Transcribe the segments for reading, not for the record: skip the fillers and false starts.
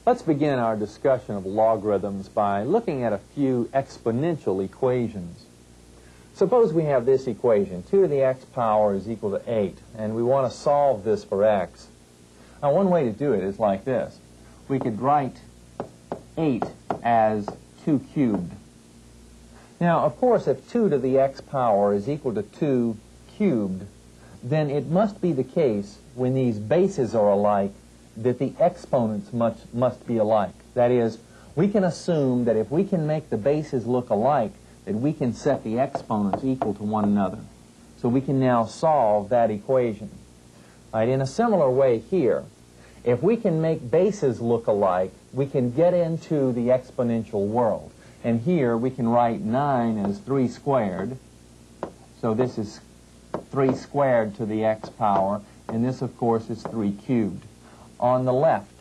Let's begin our discussion of logarithms by looking at a few exponential equations. Suppose we have this equation, 2 to the x power is equal to 8, and we want to solve this for x. Now, one way to do it is like this. We could write 8 as 2 cubed. Now, of course, if 2 to the x power is equal to 2 cubed, then it must be the case when these bases are alike that the exponents must be alike. That is, we can assume that if we can make the bases look alike, that we can set the exponents equal to one another. So we can now solve that equation. Right, in a similar way here, if we can make bases look alike, we can get into the exponential world. And here we can write 9 as 3 squared. So this is 3 squared to the x power, and this, of course, is 3 cubed. On the left,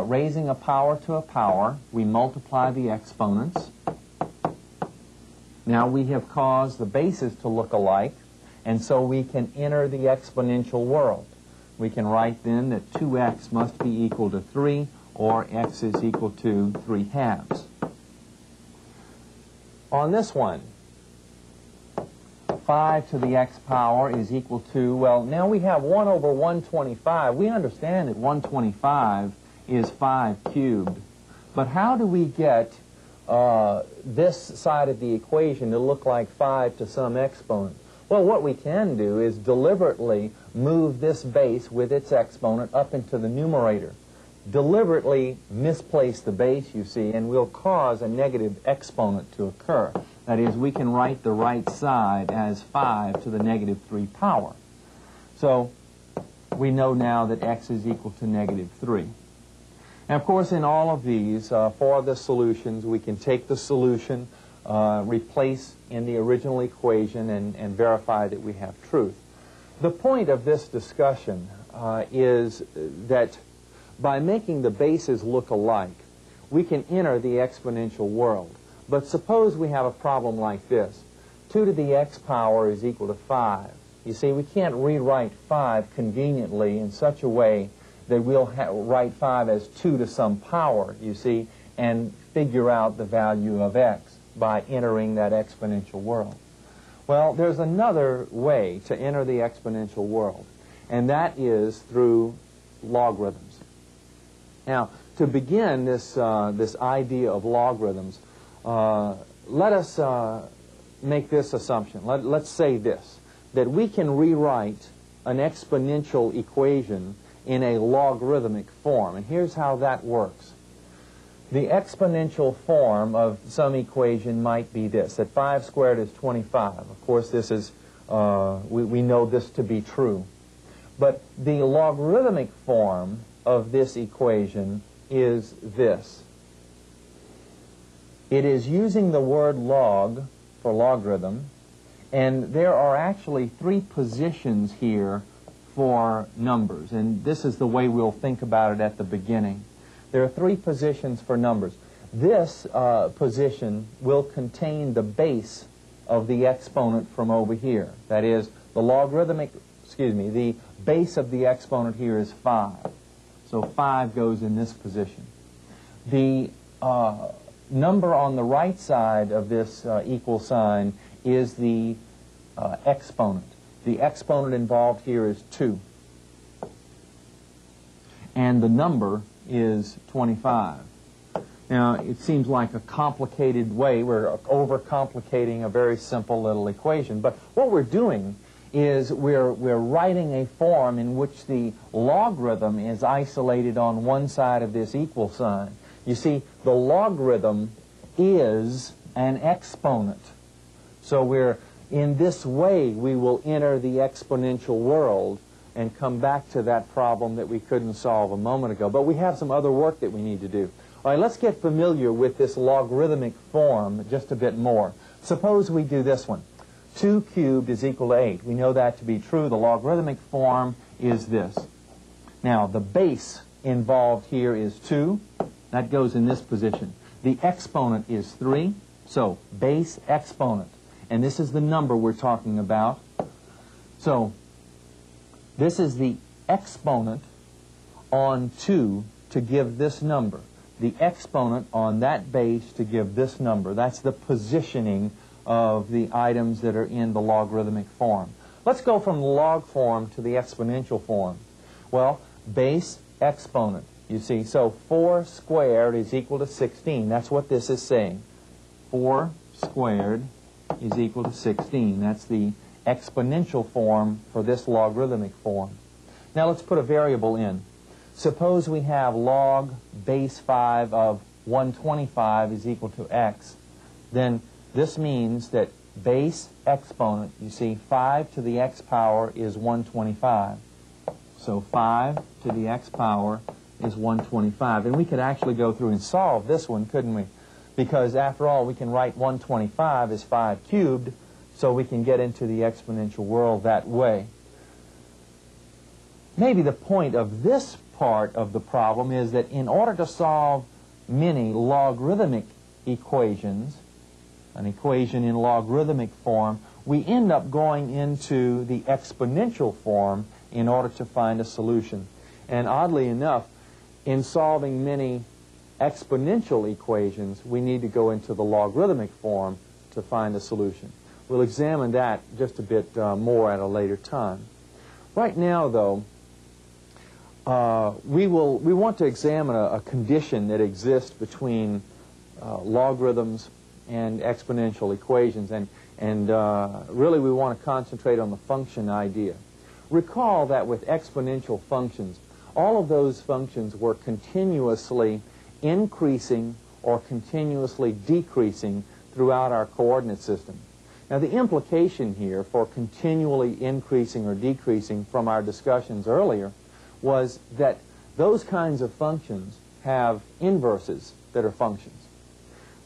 raising a power to a power, we multiply the exponents. Now we have caused the bases to look alike, and so we can enter the exponential world. We can write then that 2x must be equal to 3, or x is equal to 3/2. On this one, 5 to the x power is equal to, well, now we have 1 over 125. We understand that 125 is 5 cubed. But how do we get this side of the equation to look like 5 to some exponent? Well, what we can do is deliberately move this base with its exponent up into the numerator. Deliberately misplace the base, you see, and we'll cause a negative exponent to occur. That is, we can write the right side as 5 to the negative 3 power. So we know now that x is equal to negative 3. And of course, in all of these, for the solutions, we can take the solution, replace in the original equation, and verify that we have truth. The point of this discussion is that by making the bases look alike, we can enter the exponential world. But suppose we have a problem like this. 2 to the x power is equal to 5. You see, we can't rewrite 5 conveniently in such a way that we'll write 5 as 2 to some power, you see, and figure out the value of x by entering that exponential world. Well, there's another way to enter the exponential world, and that is through logarithms. Now, to begin this idea of logarithms, let us make this assumption. Let's say this, that we can rewrite an exponential equation in a logarithmic form. And here's how that works. The exponential form of some equation might be this, that 5 squared is 25. Of course, this is, we know this to be true. But the logarithmic form of this equation is this. It is using the word log for logarithm, and there are actually 3 positions here for numbers, and this is the way we'll think about it at the beginning. There are 3 positions for numbers. This position will contain the base of the exponent from over here. That is, the base of the exponent here is 5. So 5 goes in this position. The number on the right side of this equal sign is the exponent. The exponent involved here is 2. And the number is 25. Now, it seems like a complicated way. We're overcomplicating a very simple little equation. But what we're doing is we're writing a form in which the logarithm is isolated on one side of this equal sign. You see, the logarithm is an exponent. So in this way, we will enter the exponential world and come back to that problem that we couldn't solve a moment ago. But we have some other work that we need to do. All right, let's get familiar with this logarithmic form just a bit more. Suppose we do this one. 2 cubed is equal to 8. We know that to be true. The logarithmic form is this. Now, the base involved here is 2. That goes in this position. The exponent is 3. So, base exponent. And this is the number we're talking about. So, this is the exponent on 2 to give this number, the exponent on that base to give this number. That's the positioning of the items that are in the logarithmic form. Let's go from the log form to the exponential form. Well, base exponent, you see. So 4 squared is equal to 16. That's what this is saying. 4 squared is equal to 16. That's the exponential form for this logarithmic form. Now let's put a variable in. Suppose we have log base 5 of 125 is equal to x. Then this means that base exponent, you see, 5 to the x power is 125. So 5 to the x power is 125. And we could actually go through and solve this one, couldn't we? Because after all, we can write 125 as 5 cubed, so we can get into the exponential world that way. Maybe the point of this part of the problem is that in order to solve many logarithmic equations, an equation in logarithmic form, we end up going into the exponential form in order to find a solution. And oddly enough, in solving many exponential equations, we need to go into the logarithmic form to find a solution. We'll examine that just a bit more at a later time. Right now, though, we want to examine a condition that exists between logarithms and exponential equations, and really we want to concentrate on the function idea. Recall that with exponential functions, all of those functions were continuously increasing or continuously decreasing throughout our coordinate system. Now the implication here for continually increasing or decreasing from our discussions earlier was that those kinds of functions have inverses that are functions.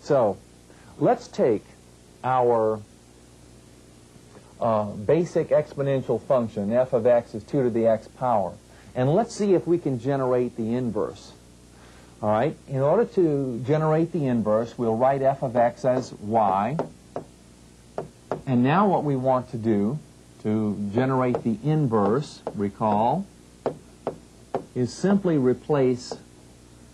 So let's take our basic exponential function, f of x is 2 to the x power, and let's see if we can generate the inverse. All right, in order to generate the inverse, we'll write f of x as y. And now what we want to do to generate the inverse, recall, is simply replace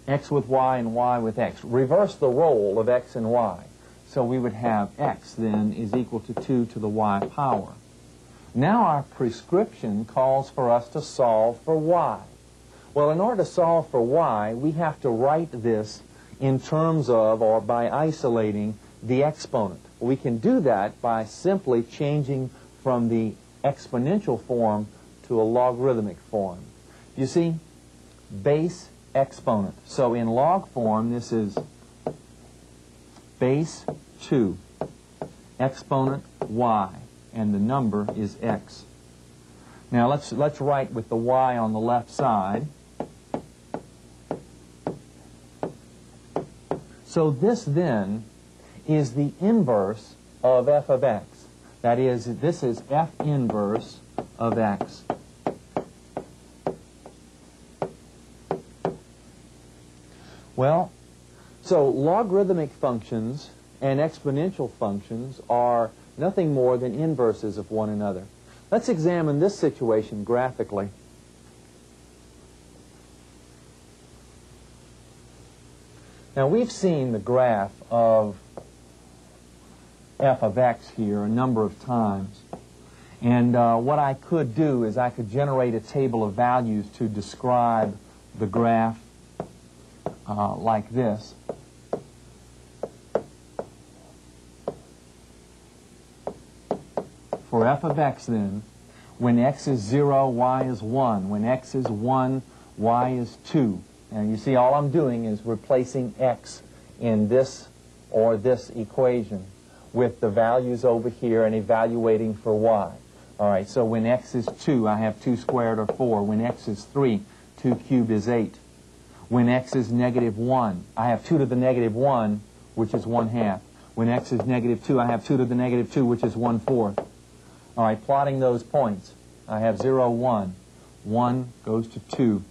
x with y and y with x. Reverse the role of x and y. So we would have x then is equal to 2 to the y power. Now our prescription calls for us to solve for y. Well, in order to solve for y, we have to write this in terms of, or by isolating, the exponent. We can do that by simply changing from the exponential form to a logarithmic form. You see, base exponent. So in log form, this is base 2, exponent y, and the number is x. Now let's write with the y on the left side. So this then is the inverse of f of x. That is, this is f inverse of x. Well, so logarithmic functions and exponential functions are nothing more than inverses of one another. Let's examine this situation graphically. Now we've seen the graph of f of x here a number of times. And what I could do is I could generate a table of values to describe the graph like this. For f of x then, when x is 0, y is 1. When x is 1, y is 2. And you see all I'm doing is replacing x in this or this equation with the values over here and evaluating for y. All right, so when x is 2, I have 2 squared or 4. When x is 3, 2 cubed is 8. When x is negative 1, I have 2 to the negative 1, which is 1/2. When x is negative 2, I have 2 to the negative 2, which is 1/4. All right, plotting those points, I have 0, 1. 1 goes to 2.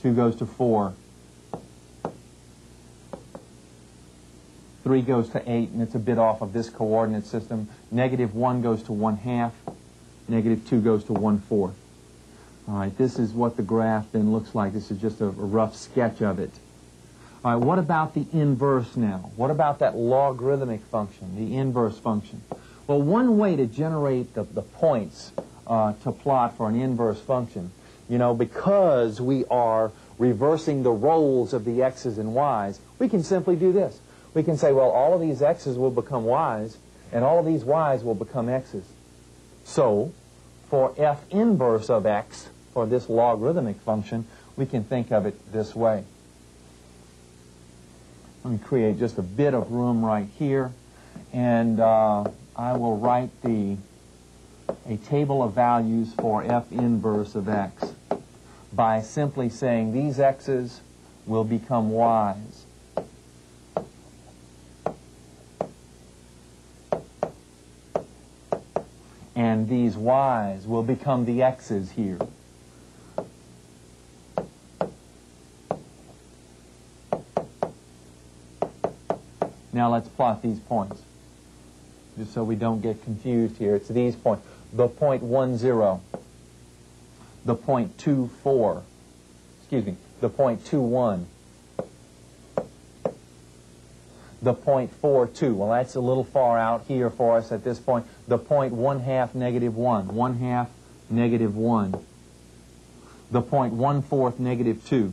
2 goes to 4. 3 goes to 8, and it's a bit off of this coordinate system. Negative 1 goes to 1/2. Negative 2 goes to 1/4. All right, this is what the graph then looks like. This is just a rough sketch of it. All right, what about the inverse now? What about that logarithmic function, the inverse function? Well, one way to generate the points to plot for an inverse function, you know, because we are reversing the roles of the x's and y's, we can simply do this. We can say, well, all of these x's will become y's, and all of these y's will become x's. So, for f inverse of x, for this logarithmic function, we can think of it this way. Let me create just a bit of room right here, and I will write a table of values for f inverse of x by simply saying these x's will become y's. And these y's will become the x's here. Now let's plot these points, just so we don't get confused here. It's these points. The point 1, 0. The point 2, 4. Excuse me. The point 2, 1. The point 4, 2. Well, that's a little far out here for us at this point. The point 1/2, negative 1. 1/2, negative 1. The point 1/4, negative 2.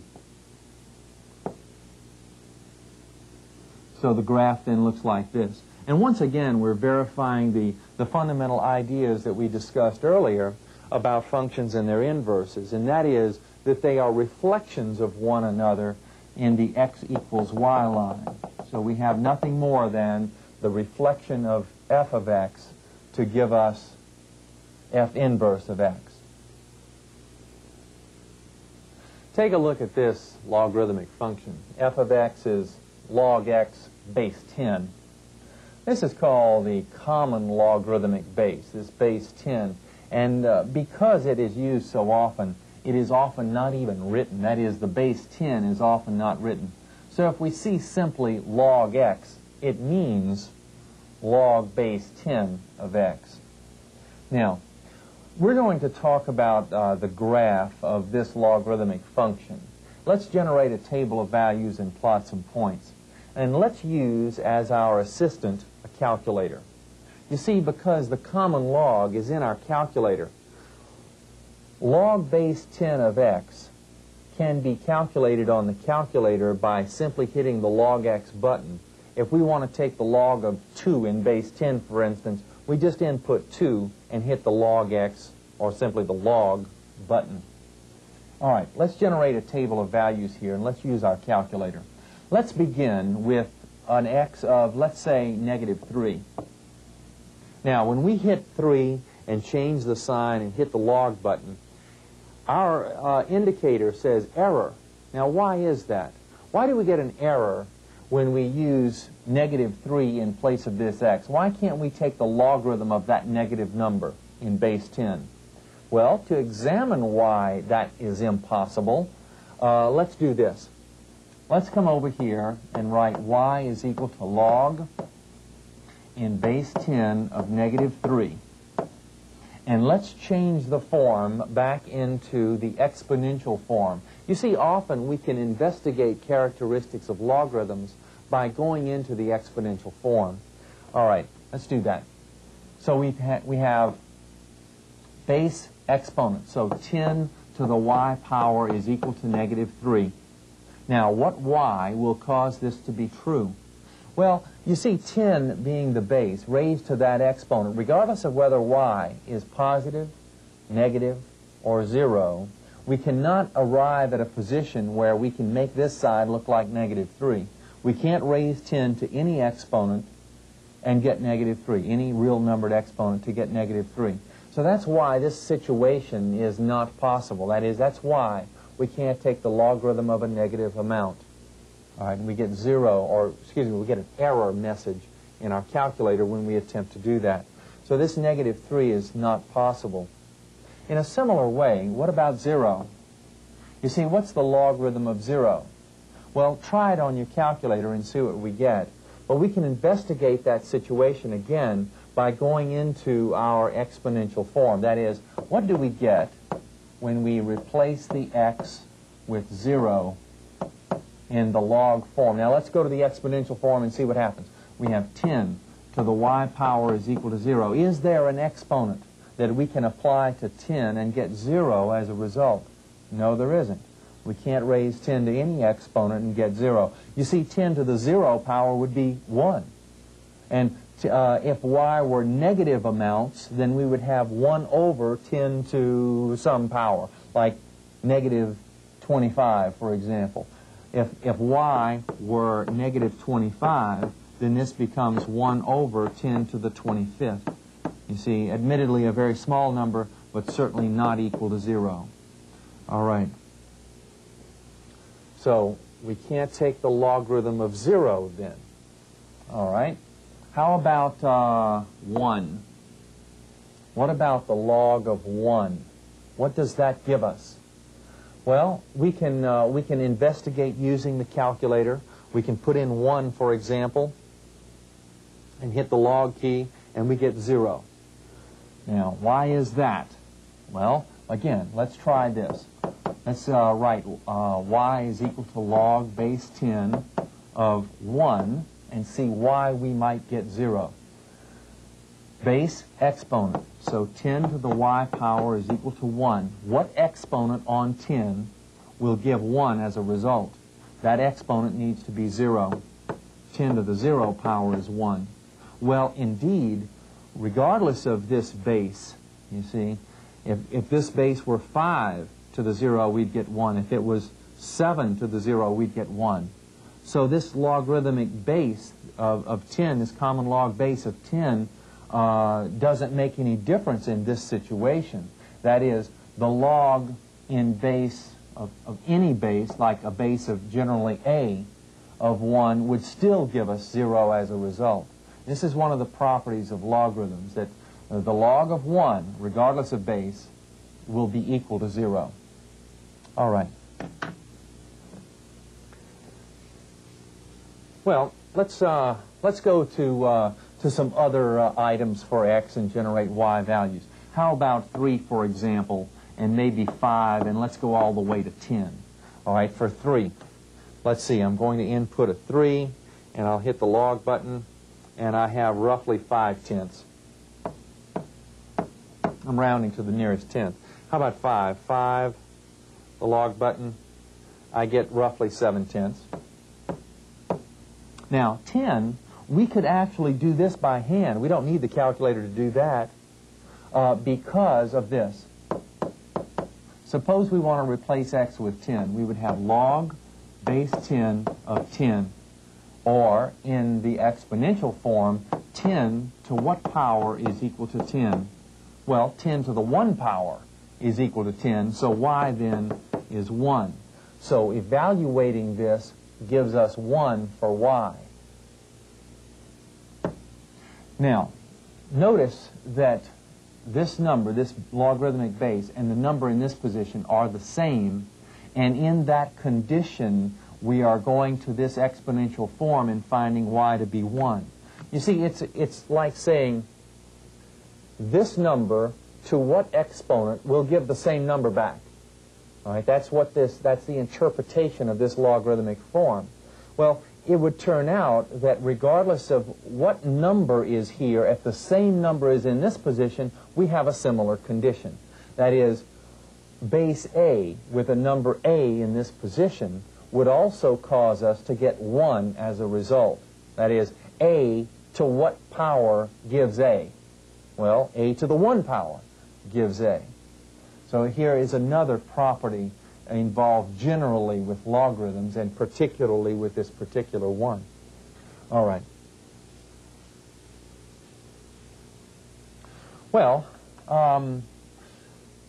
So the graph then looks like this. And once again, we're verifying the fundamental ideas that we discussed earlier about functions and their inverses, and that is that they are reflections of one another in the x equals y line. So we have nothing more than the reflection of f of x to give us f inverse of x. Take a look at this logarithmic function. F of x is log x base 10. This is called the common logarithmic base, this base 10. And because it is used so often, it is often not even written. That is, the base 10 is often not written. So if we see simply log x, it means log base 10 of x. Now, we're going to talk about the graph of this logarithmic function. Let's generate a table of values and plot some points. And let's use as our assistant a calculator. You see, because the common log is in our calculator, log base 10 of x can be calculated on the calculator by simply hitting the log x button. If we want to take the log of 2 in base 10, for instance, we just input 2 and hit the log x, or simply the log button. All right, let's generate a table of values here, and let's use our calculator. Let's begin with an x of, let's say, negative 3. Now, when we hit 3 and change the sign and hit the log button, our indicator says error. Now, why is that? Why do we get an error when we use negative 3 in place of this x? Why can't we take the logarithm of that negative number in base 10? Well, to examine why that is impossible, let's do this. Let's come over here and write y is equal to log in base 10 of negative 3. And let's change the form back into the exponential form. You see, often we can investigate characteristics of logarithms by going into the exponential form. All right, let's do that. So we have base exponent. So 10 to the y power is equal to negative 3. Now, what y will cause this to be true? Well, you see, 10 being the base, raised to that exponent, regardless of whether y is positive, negative, or 0, we cannot arrive at a position where we can make this side look like negative 3. We can't raise 10 to any exponent and get negative 3, any real numbered exponent to get negative 3. So that's why this situation is not possible. That is, that's why we can't take the logarithm of a negative amount. All right, and we get 0, or excuse me, we get an error message in our calculator when we attempt to do that. So this negative 3 is not possible. In a similar way, what about 0? You see, what's the logarithm of 0? Well, try it on your calculator and see what we get. But we can investigate that situation again by going into our exponential form. That is, what do we get when we replace the x with 0 in the log form. Now let's go to the exponential form and see what happens. We have 10 to the y power is equal to 0. Is there an exponent that we can apply to 10 and get 0 as a result? No, there isn't. We can't raise 10 to any exponent and get 0. You see, 10 to the 0 power would be 1. And if y were negative amounts, then we would have 1 over 10 to some power, like negative 25, for example. If y were negative 25, then this becomes 1 over 10 to the 25th. You see, admittedly a very small number, but certainly not equal to 0. All right. So we can't take the logarithm of 0 then. All right. How about 1? What about the log of 1? What does that give us? Well, we can investigate using the calculator. We can put in 1, for example, and hit the log key, and we get 0. Now, why is that? Well, again, let's try this. Let's write y is equal to log base 10 of 1 and see why we might get 0. Base exponent. So 10 to the y power is equal to 1. What exponent on 10 will give 1 as a result? That exponent needs to be 0. 10 to the 0 power is 1. Well, indeed, regardless of this base, you see, if this base were 5 to the 0, we'd get 1. If it was 7 to the 0, we'd get 1. So this logarithmic base of 10, this common log base of 10, doesn't make any difference in this situation. That is, the log in base of any base, like a base of generally a of 1, would still give us 0 as a result. This is one of the properties of logarithms, that the log of 1, regardless of base, will be equal to 0. All right. Well, let's go to some other items for x and generate y values. How about 3, for example, and maybe 5, and let's go all the way to 10. All right, for 3, let's see, I'm going to input a 3, and I'll hit the log button, and I have roughly 5/10. I'm rounding to the nearest tenth. How about 5? 5, the log button, I get roughly 7/10. Now, 10, we could actually do this by hand. We don't need the calculator to do that because of this. Suppose we want to replace x with 10. We would have log base 10 of 10. Or, in the exponential form, 10 to what power is equal to 10? Well, 10 to the 1 power is equal to 10, so y then is 1. So evaluating this gives us 1 for y. Now, notice that this number, this logarithmic base, and the number in this position are the same, and in that condition, we are going to this exponential form and finding y to be 1. You see, it's like saying this number to what exponent will give the same number back. All right, that's the interpretation of this logarithmic form. Well, it would turn out that regardless of what number is here, if the same number is in this position, we have a similar condition. That is, base a with a number a in this position would also cause us to get 1 as a result. That is, a to what power gives a? Well, a to the 1 power gives a. So here is another property involved generally with logarithms and particularly with this particular one. All right. Well,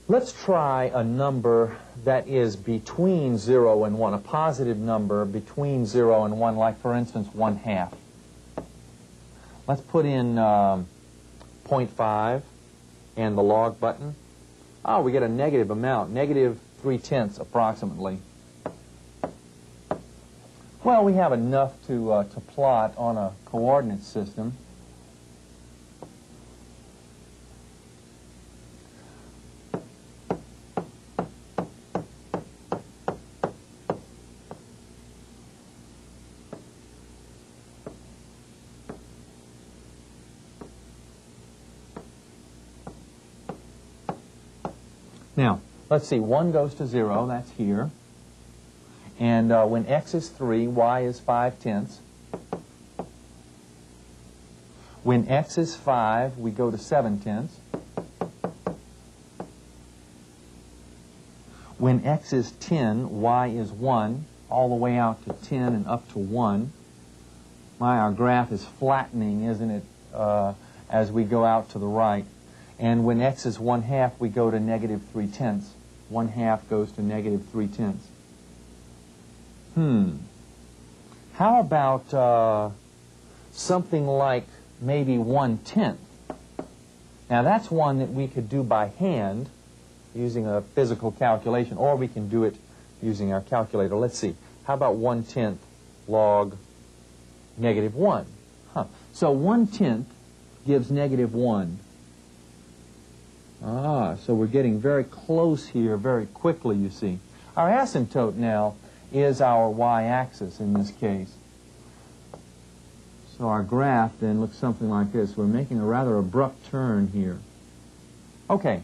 let's try a number that is between 0 and 1, a positive number between 0 and 1, like, for instance, 1/2. Let's put in 0.5 and the log button. Oh, we get a negative amount, negative 3/10 approximately. Well, we have enough to plot on a coordinate system. Now, let's see, 1 goes to 0, that's here. And when x is 3, y is 5/10. When x is 5, we go to 7/10. When x is 10, y is 1, all the way out to 10 and up to 1. My, our graph is flattening, isn't it, as we go out to the right. And when x is 1/2, we go to -3/10. 1/2 goes to -3/10. How about something like maybe 1/10? Now that's one that we could do by hand using a physical calculation, or we can do it using our calculator. Let's see. How about 1/10 log -1? So 1/10 gives -1. So we're getting very close here very quickly, you see. Our asymptote now is our y-axis in this case. So our graph then looks something like this. We're making a rather abrupt turn here. Okay,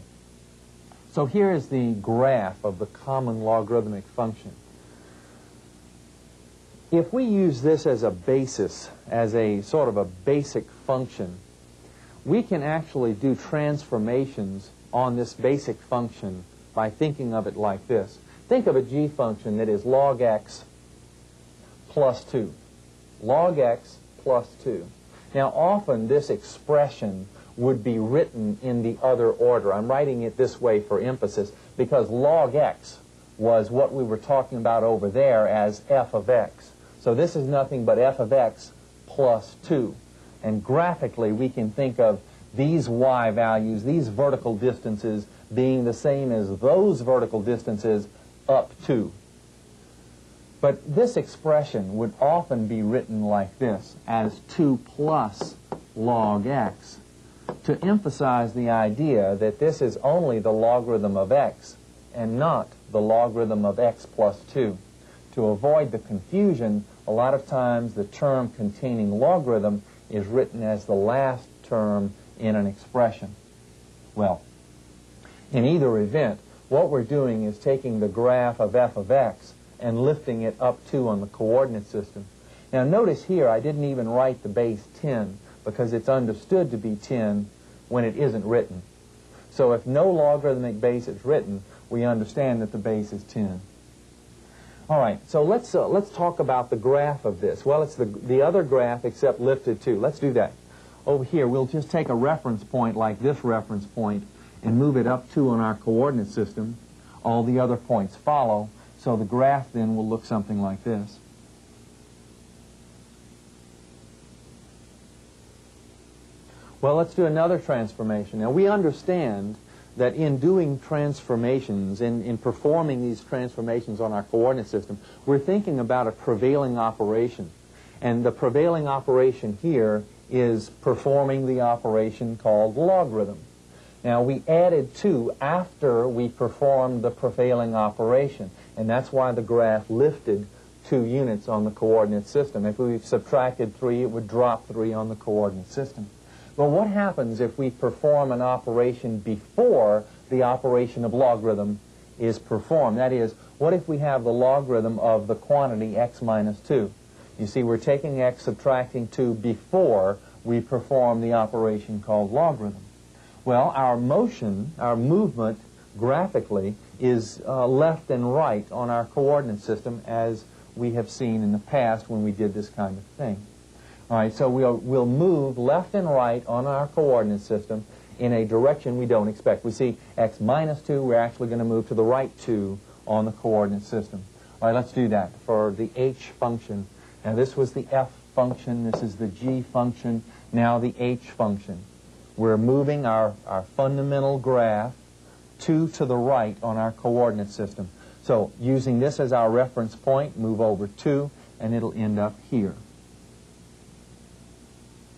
so here is the graph of the common logarithmic function. If we use this as a basis, as a sort of a basic function, we can actually do transformations on this basic function by thinking of it like this. Think of a g function that is log x plus 2. Log x plus 2. Now, often this expression would be written in the other order. I'm writing it this way for emphasis because log x was what we were talking about over there as f of x. So this is nothing but f of x plus 2. And graphically, we can think of these y values, these vertical distances, being the same as those vertical distances up 2. But this expression would often be written like this, as 2 plus log x, to emphasize the idea that this is only the logarithm of x and not the logarithm of x plus 2. To avoid the confusion, a lot of times the term containing logarithm is written as the last term in an expression. Well, in either event, what we're doing is taking the graph of f of x and lifting it up 2 on the coordinate system. Now notice here I didn't even write the base 10 because it's understood to be 10 when it isn't written. So if no logarithmic base is written, we understand that the base is 10. All right, so let's talk about the graph of this. Well, it's the other graph except lifted 2. Let's do that. Over here, we'll just take a reference point like this reference point and move it up 2 on our coordinate system. All the other points follow, so the graph then will look something like this. Well, let's do another transformation. Now, we understand that in doing transformations, in performing these transformations on our coordinate system, we're thinking about a prevailing operation. And the prevailing operation here is performing the operation called logarithm. Now, we added 2 after we performed the prevailing operation, and that's why the graph lifted 2 units on the coordinate system. If we subtracted 3, it would drop 3 on the coordinate system. But what happens if we perform an operation before the operation of logarithm is performed? That is, what if we have the logarithm of the quantity x minus 2? You see, we're taking x, subtracting 2 before we perform the operation called logarithm. Well, our motion, our movement, graphically, is left and right on our coordinate system, as we have seen in the past when we did this kind of thing. All right, so we'll move left and right on our coordinate system in a direction we don't expect. We see x minus 2, we're actually going to move to the right 2 on the coordinate system. All right, let's do that for the h function. Now, this was the f function, this is the g function, now the h function. We're moving our fundamental graph 2 to the right on our coordinate system. So, using this as our reference point, move over 2, and it'll end up here.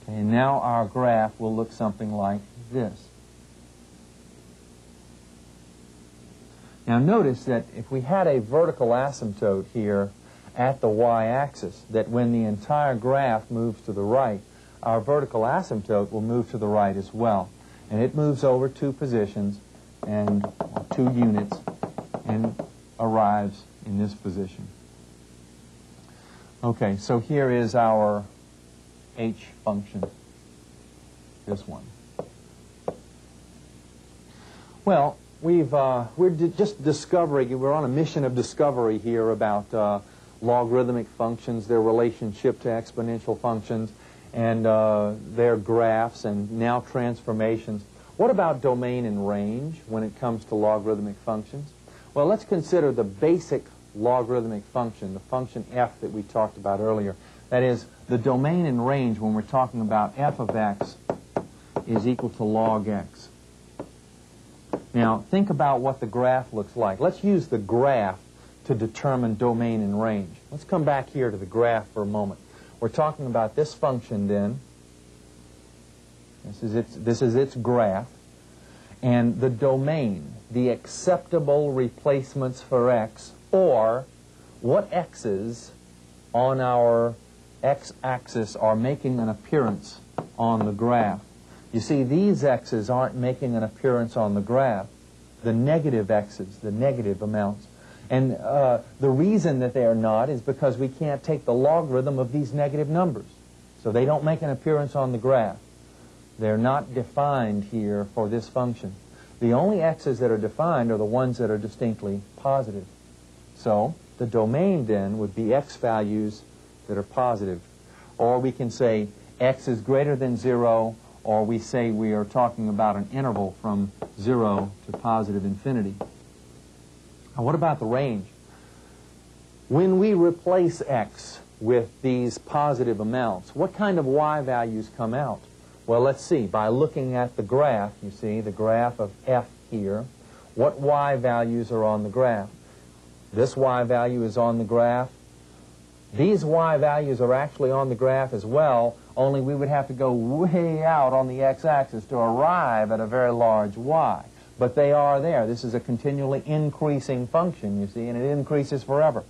Okay, and now our graph will look something like this. Now notice that if we had a vertical asymptote here at the y-axis, that when the entire graph moves to the right, our vertical asymptote will move to the right as well. And it moves over 2 positions, and 2 units and arrives in this position. Okay, so here is our h function, this one. Well, we're just discovering, we're on a mission of discovery here about logarithmic functions, their relationship to exponential functions, and their graphs, and now transformations. What about domain and range when it comes to logarithmic functions? Well, let's consider the basic logarithmic function, the function f that we talked about earlier. That is, the domain and range when we're talking about f of x is equal to log x. Now, think about what the graph looks like. Let's use the graph to determine domain and range. Let's come back here to the graph for a moment. We're talking about this function then. This is its graph. And the domain, the acceptable replacements for x, or what x's on our x-axis are making an appearance on the graph. You see, these x's aren't making an appearance on the graph. The negative x's, the negative amounts. And the reason that they are not is because we can't take the logarithm of these negative numbers. So they don't make an appearance on the graph. They're not defined here for this function. The only x's that are defined are the ones that are distinctly positive. So the domain then would be x values that are positive. Or we can say x is greater than 0, or we say we are talking about an interval from 0 to positive infinity. Now, what about the range? When we replace x with these positive amounts, what kind of y values come out? Well, let's see. By looking at the graph, you see, the graph of f here, what y values are on the graph? This y value is on the graph. These y values are actually on the graph as well, only we would have to go way out on the x-axis to arrive at a very large y. But they are there. This is a continually increasing function, you see, and it increases forever.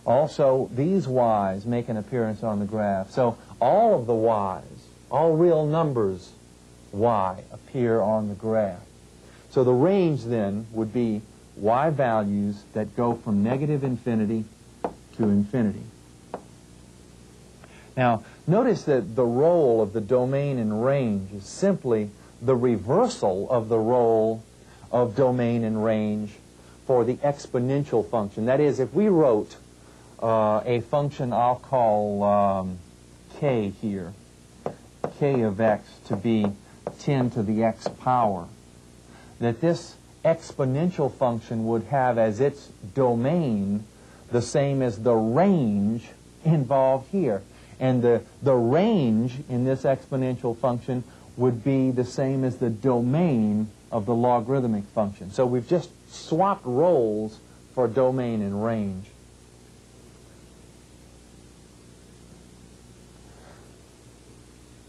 Also, these y's make an appearance on the graph. So all of the y's, all real numbers y, appear on the graph. So the range then would be y values that go from negative infinity to infinity. Now, notice that the role of the domain and range is simply the reversal of the role of domain and range for the exponential function. That is, if we wrote a function I'll call k here, k of x to be 10 to the x power, that this exponential function would have as its domain the same as the range involved here. And the range in this exponential function would be the same as the domain of the logarithmic function. So we've just swapped roles for domain and range.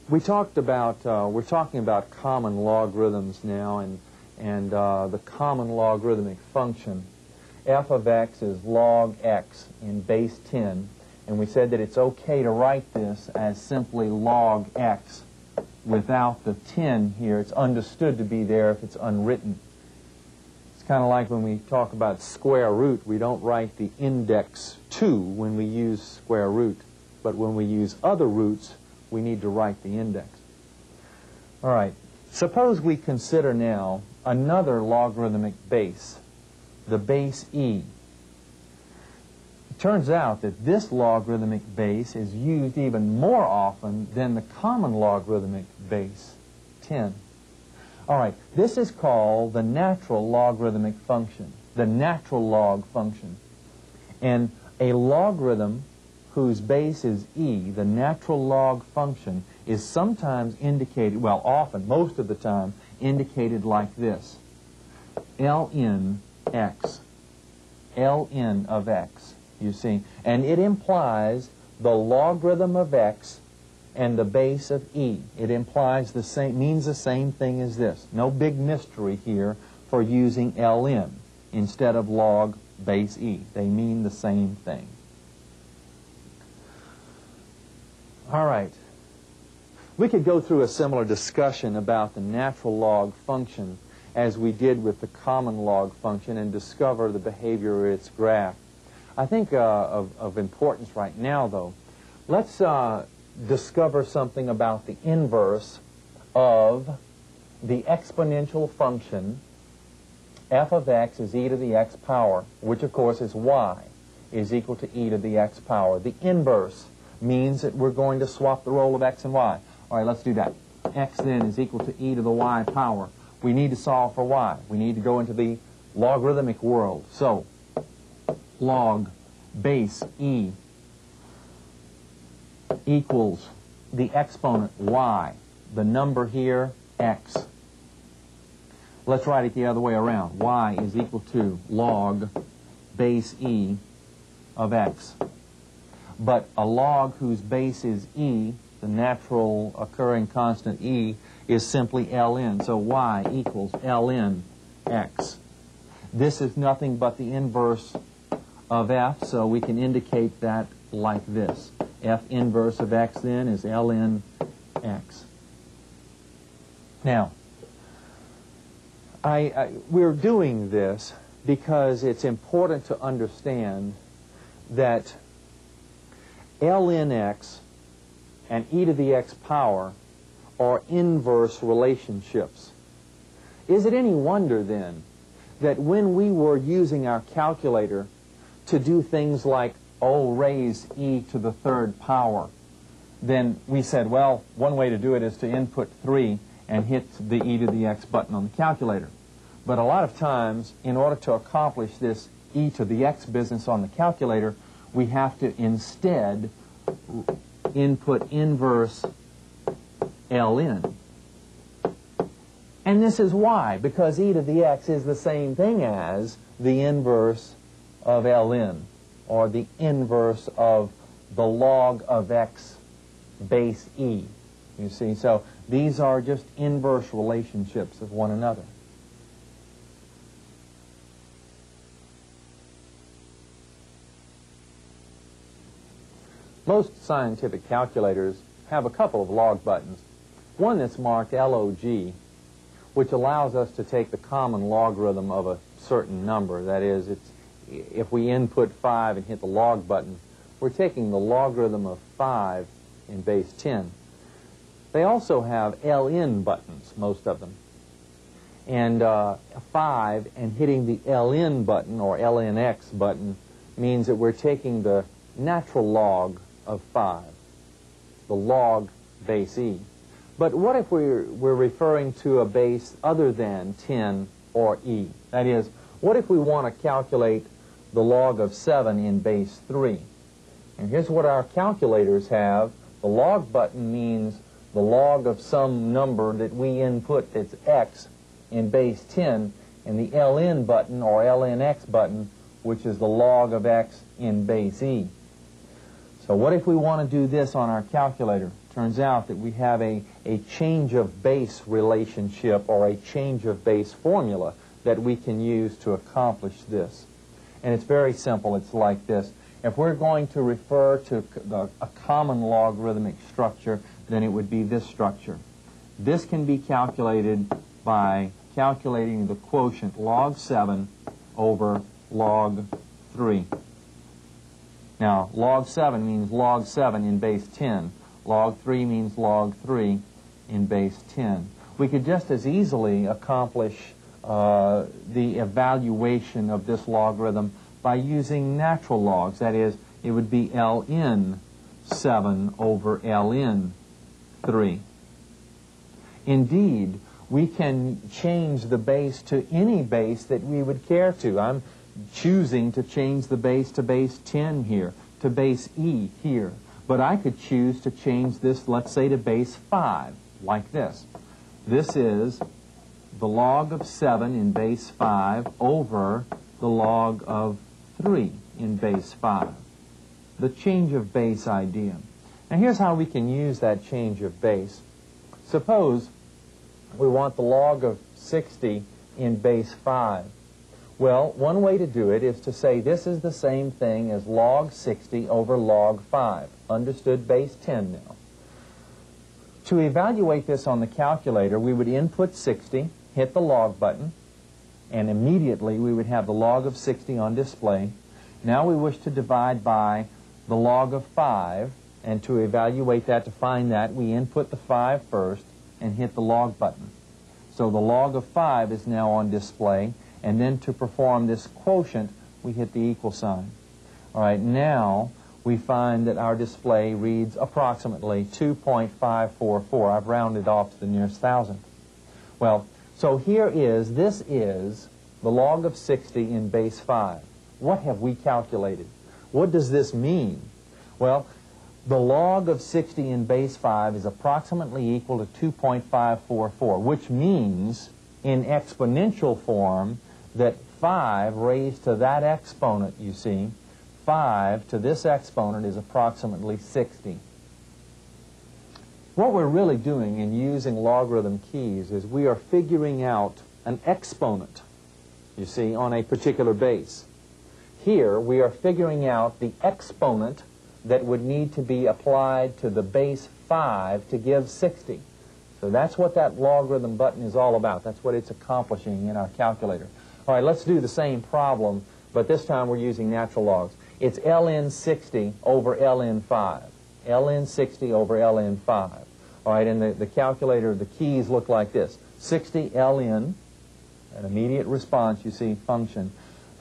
We're talking about common logarithms now, and the common logarithmic function. F of x is log x in base 10, and we said that it's okay to write this as simply log x without the 10 here. It's understood to be there if it's unwritten. It's kind of like when we talk about square root, we don't write the index 2 when we use square root, but when we use other roots, we need to write the index. All right, suppose we consider now another logarithmic base, the base e. It turns out that this logarithmic base is used even more often than the common logarithmic base, 10. All right, this is called the natural logarithmic function, the natural log function. And a logarithm whose base is e, the natural log function, is sometimes indicated, well, often, most of the time, indicated like this. ln x, ln of x, you see. And it implies the logarithm of x and the base of e. It implies the same, means the same thing as this. No big mystery here for using ln instead of log base e. They mean the same thing. All right. We could go through a similar discussion about the natural log function, as we did with the common log function and discover the behavior of its graph. I think of importance right now, though, let's discover something about the inverse of the exponential function f of x is e to the x power, which of course is y, is equal to e to the x power. The inverse means that we're going to swap the role of x and y. All right, let's do that. X then is equal to e to the y power. We need to solve for y. We need to go into the logarithmic world. So, log base e equals the exponent y, the number here, x. Let's write it the other way around. Y is equal to log base e of x. But a log whose base is e, the natural occurring constant e, is simply ln. So y equals ln x. This is nothing but the inverse of f, so we can indicate that like this. F inverse of x then is ln x. Now, we're doing this because it's important to understand that ln x and e to the x power are inverse relationships. Is it any wonder then that when we were using our calculator to do things like raise e to the third power, then we said, well, one way to do it is to input 3 and hit the e to the x button on the calculator. But a lot of times, in order to accomplish this e to the x business on the calculator, we have to instead input inverse ln. And this is why, because e to the x is the same thing as the inverse of ln, or the inverse of the log of x base e. You see, so these are just inverse relationships of one another. Most scientific calculators have a couple of log buttons. One that's marked log, which allows us to take the common logarithm of a certain number. That is, if we input 5 and hit the log button, we're taking the logarithm of 5 in base 10. They also have ln buttons, most of them. And 5 and hitting the ln button, or lnx button, means that we're taking the natural log of 5, the log base e. But what if we're referring to a base other than 10 or e? That is, what if we want to calculate the log of 7 in base 3? And here's what our calculators have. The log button means the log of some number that we input that's x in base 10, and the ln button, or lnx button, which is the log of x in base e. So what if we want to do this on our calculator? Turns out that we have a change of base relationship, or a change of base formula that we can use to accomplish this. And it's very simple. It's like this. If we're going to refer to a common logarithmic structure, then it would be this structure. This can be calculated by calculating the quotient log 7 over log 3. Now, log 7 means log 7 in base 10. Log 3 means log 3 in base 10. We could just as easily accomplish the evaluation of this logarithm by using natural logs. That is, it would be ln 7 over ln 3. Indeed, we can change the base to any base that we would care to. I'm choosing to change the base to base 10 here, to base e here. But I could choose to change this, let's say, to base 5, like this. This is the log of 7 in base 5 over the log of 3 in base 5. The change of base idea. Now here's how we can use that change of base. Suppose we want the log of 60 in base 5. Well, one way to do it is to say this is the same thing as log 60 over log 5. Understood? Base 10 now. To evaluate this on the calculator, we would input 60 hit the log button, and immediately we would have the log of 60 on display. Now we wish to divide by the log of 5, and to evaluate that, to find that, we input the 5 first and hit the log button. So the log of 5 is now on display, and then to perform this quotient, we hit the equal sign. All right, now we find that our display reads approximately 2.544. I've rounded off to the nearest thousandth. Well, so this is the log of 60 in base 5. What have we calculated? What does this mean? Well, the log of 60 in base 5 is approximately equal to 2.544, which means in exponential form that 5 raised to that exponent, you see, 5 to this exponent is approximately 60. What we're really doing in using logarithm keys is we are figuring out an exponent, you see, on a particular base. Here we are figuring out the exponent that would need to be applied to the base 5 to give 60. So that's what that logarithm button is all about. That's what it's accomplishing in our calculator. All right, let's do the same problem, but this time we're using natural logs. It's ln 60 over ln 5. ln 60 over ln 5. All right, and the calculator, the keys look like this. 60 ln, an immediate response, you see, function,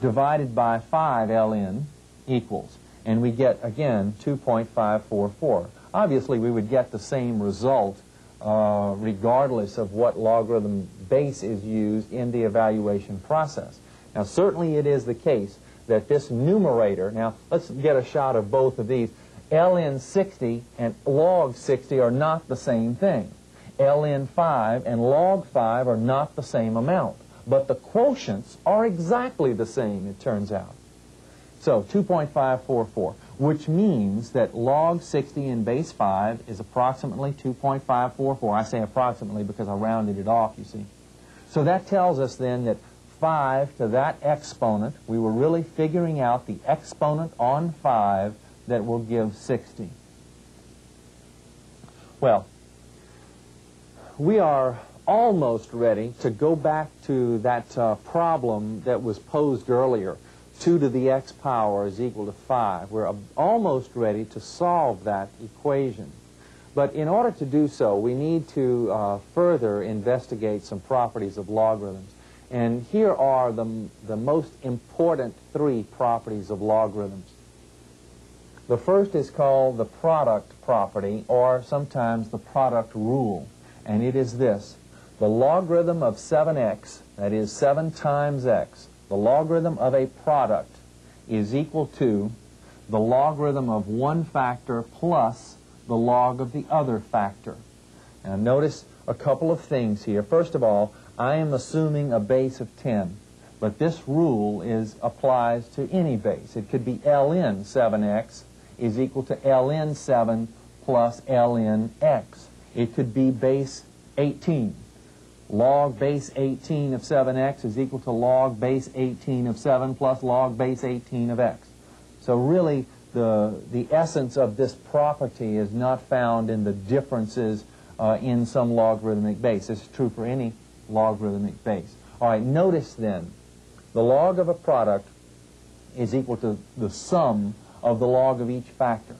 divided by 5 ln equals. And we get, again, 2.544. Obviously, we would get the same result regardless of what logarithm base is used in the evaluation process. Now, certainly it is the case that this numerator, now let's get a shot of both of these. ln 60 and log 60 are not the same thing. ln 5 and log 5 are not the same amount. But the quotients are exactly the same, it turns out. So 2.544, which means that log 60 in base 5 is approximately 2.544. I say approximately because I rounded it off, you see. So that tells us then that 5 to that exponent, we were really figuring out the exponent on 5 that will give 60. Well, we are almost ready to go back to that problem that was posed earlier. 2 to the x power is equal to 5. We're almost ready to solve that equation. But in order to do so, we need to further investigate some properties of logarithms. And here are the most important 3 properties of logarithms. The first is called the product property, or sometimes the product rule. And it is this: the logarithm of 7x, that is 7 times x, the logarithm of a product is equal to the logarithm of one factor plus the log of the other factor. Now notice a couple of things here. First of all, I am assuming a base of 10, but this rule applies to any base. It could be ln 7x is equal to ln 7 plus ln x. It could be base 18. Log base 18 of 7x is equal to log base 18 of 7 plus log base 18 of x. So really, the essence of this property is not found in the differences in some logarithmic base. This is true for any logarithmic base. All right, notice then, the log of a product is equal to the sum of the log of each factor.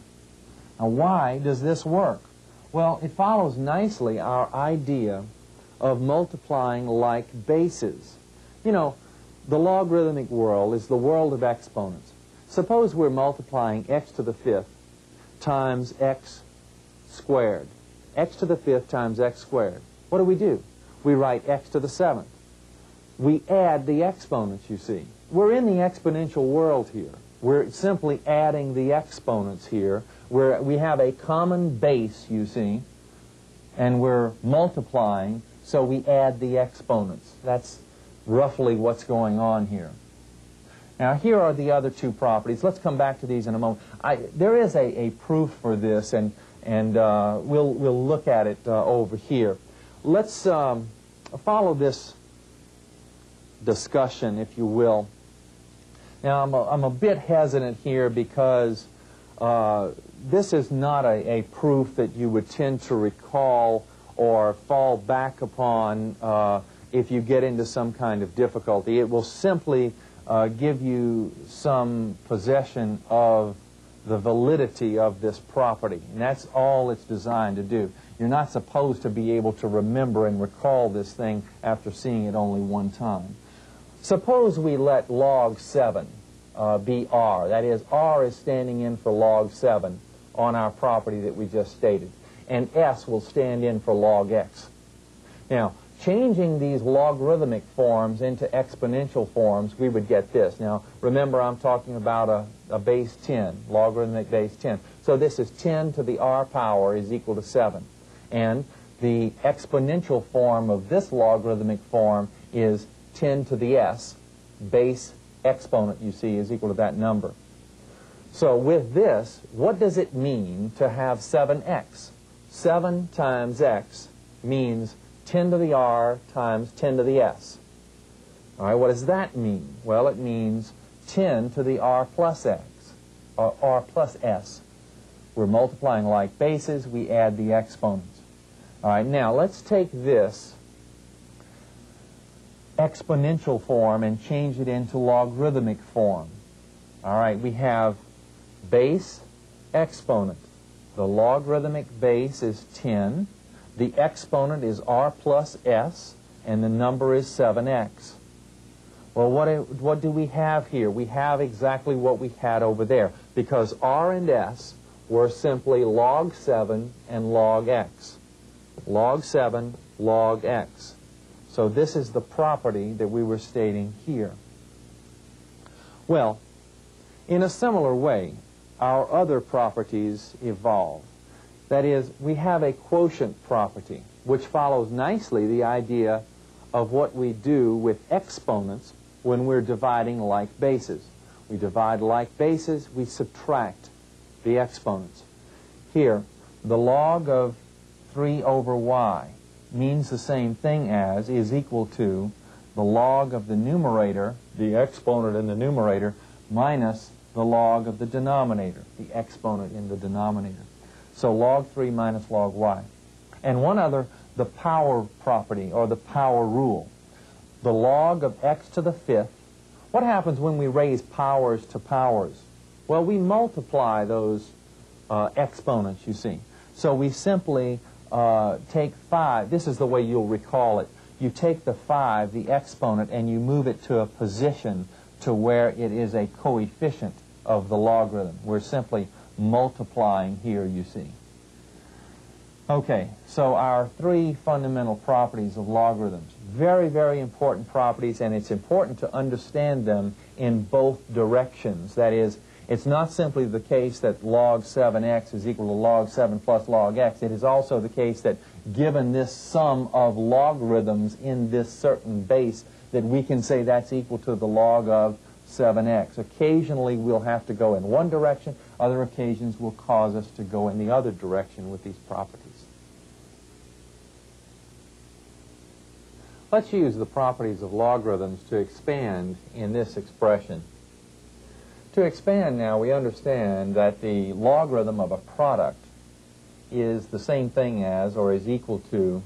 Now, why does this work? Well, it follows nicely our idea of multiplying like bases. You know, the logarithmic world is the world of exponents. Suppose we're multiplying x to the 5th times x squared. X to the 5th times x squared. What do? We write x to the 7th. We add the exponents, you see. We're in the exponential world here. We're simply adding the exponents here, where we have a common base, you see, and we're multiplying, so we add the exponents. That's roughly what's going on here. Now, here are the other 2 properties. Let's come back to these in a moment. There is a proof for this, and we'll look at it over here. Let's follow this discussion, if you will. Now, I'm a bit hesitant here because this is not a proof that you would tend to recall or fall back upon if you get into some kind of difficulty. It will simply give you some possession of the validity of this property. And that's all it's designed to do. You're not supposed to be able to remember and recall this thing after seeing it only one time. Suppose we let log 7 be R. That is, R is standing in for log 7 on our property that we just stated. And S will stand in for log X. Now, changing these logarithmic forms into exponential forms, we would get this. Now, remember, I'm talking about a base 10, logarithmic base 10. So this is 10 to the R power is equal to 7. And the exponential form of this logarithmic form is 10 to the S. Base exponent, you see, is equal to that number. So with this, what does it mean to have 7x? 7 times x means 10 to the R times 10 to the S. All right, what does that mean? Well, it means 10 to the R plus x, or R plus S. We're multiplying like bases, we add the exponents. All right, now let's take this exponential form and change it into logarithmic form. All right, we have base exponent. The logarithmic base is 10. The exponent is R plus S, and the number is 7x. Well, what do we have here? We have exactly what we had over there, because R and S were simply log 7 and log x. Log 7, log x. So this is the property that we were stating here. Well, in a similar way, our other properties evolve. That is, we have a quotient property, which follows nicely the idea of what we do with exponents when we're dividing like bases. We divide like bases, we subtract the exponents. Here, the log of 3 over y means the same thing as, is equal to, the log of the numerator, the exponent in the numerator, minus the log of the denominator, the exponent in the denominator. So log 3 minus log y. And one other, the power property, or the power rule. The log of x to the 5th. What happens when we raise powers to powers? Well, we multiply those exponents, you see. So we simply take 5. This is the way you'll recall it. You take the 5, the exponent, and you move it to a position to where it is a coefficient of the logarithm. We're simply multiplying here, you see. Okay, so our 3 fundamental properties of logarithms. Very, very important properties, and it's important to understand them in both directions. That is, it's not simply the case that log 7x is equal to log 7 plus log x. It is also the case that given this sum of logarithms in this certain base, that we can say that's equal to the log of 7x. Occasionally we'll have to go in one direction. Other occasions will cause us to go in the other direction with these properties. Let's use the properties of logarithms to expand in this expression. To expand now, we understand that the logarithm of a product is the same thing as, or is equal to,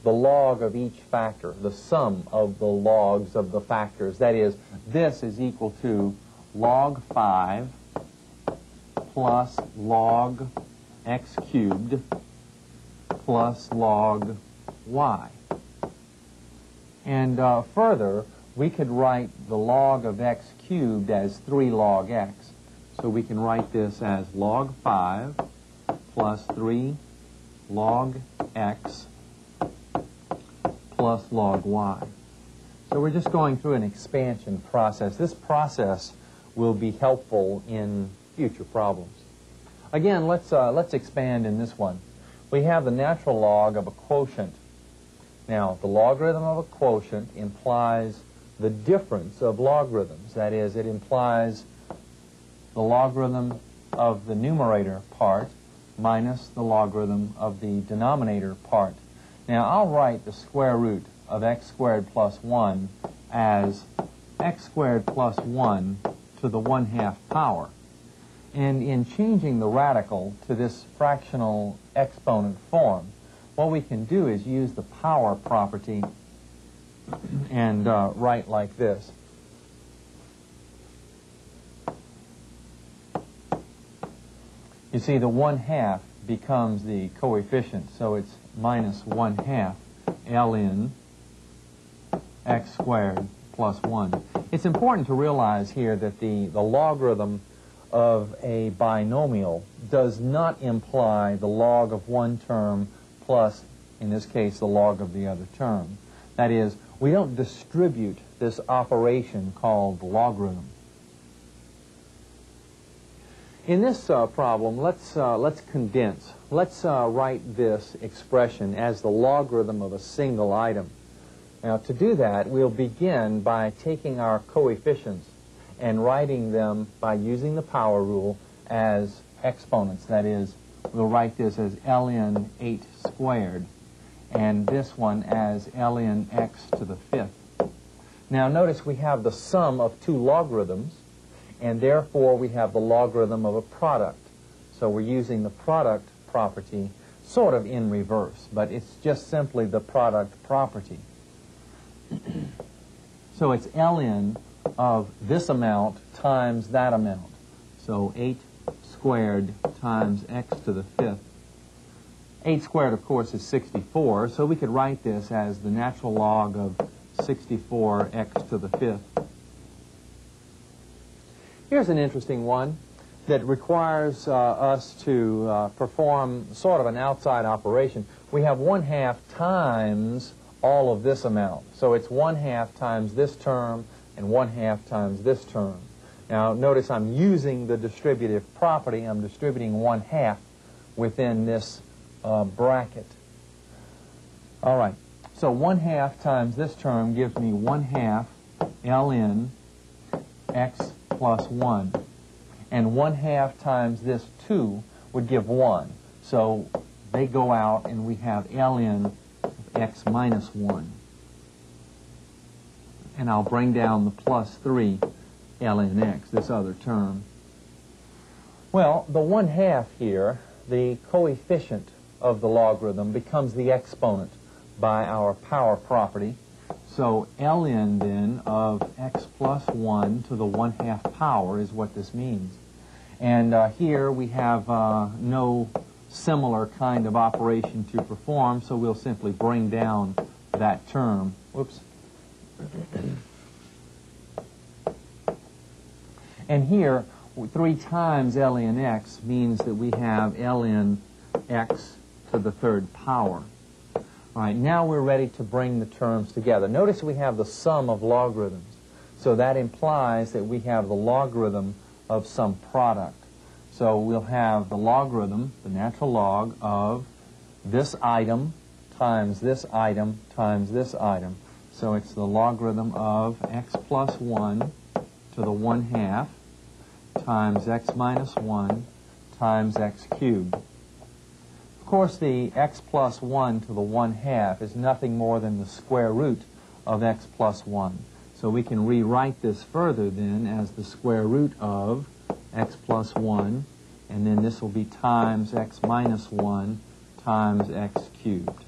the log of each factor, the sum of the logs of the factors. That is, this is equal to log 5 plus log x cubed plus log y. And further, we could write the log of x cubed as 3 log x. So we can write this as log 5 plus 3 log x plus log y. So we're just going through an expansion process. This process will be helpful in future problems. Again, let's expand in this one. We have the natural log of a quotient. Now, the logarithm of a quotient implies the difference of logarithms. That is, it implies the logarithm of the numerator part minus the logarithm of the denominator part. Now, I'll write the square root of x squared plus 1 as x squared plus 1 to the 1/2 power. And in changing the radical to this fractional exponent form, what we can do is use the power property and write like this. You see, the 1/2 becomes the coefficient, so it's minus 1/2 ln x squared plus 1. It's important to realize here that the logarithm of a binomial does not imply the log of one term plus, in this case, the log of the other term. That is, we don't distribute this operation called logarithm. In this problem, let's condense. Let's write this expression as the logarithm of a single item. Now, to do that, we'll begin by taking our coefficients and writing them by using the power rule as exponents. That is, we'll write this as ln 8 squared, and this one as ln x to the 5th. Now, notice we have the sum of two logarithms, and therefore we have the logarithm of a product. So we're using the product property sort of in reverse, but it's just simply the product property. So it's ln of this amount times that amount. So 8 squared times x to the 5th. 8 squared, of course, is 64, so we could write this as the natural log of 64x to the 5th. Here's an interesting one that requires us to perform sort of an outside operation. We have 1/2 times all of this amount. So it's 1/2 times this term and 1/2 times this term. Now, notice I'm using the distributive property. I'm distributing 1/2 within this bracket. All right. So 1/2 times this term gives me 1/2 ln x plus 1. And 1/2 times this 2 would give 1. So they go out and we have ln x minus 1. And I'll bring down the plus 3 ln x, this other term. Well, the 1/2 here, the coefficient of the logarithm, becomes the exponent by our power property. So ln then of x plus 1 to the 1/2 power is what this means. And here we have no similar kind of operation to perform, so we'll simply bring down that term. Whoops. And here, 3 times ln x means that we have ln x to the 3rd power. All right, now we're ready to bring the terms together. Notice we have the sum of logarithms. So that implies that we have the logarithm of some product. So we'll have the logarithm, the natural log, of this item times this item times this item. So it's the logarithm of x plus 1 to the 1/2 times x minus 1 times x cubed. Of course, the x plus 1 to the 1/2 is nothing more than the square root of x plus 1. So we can rewrite this further then as the square root of x plus 1, and then this will be times x minus 1 times x cubed.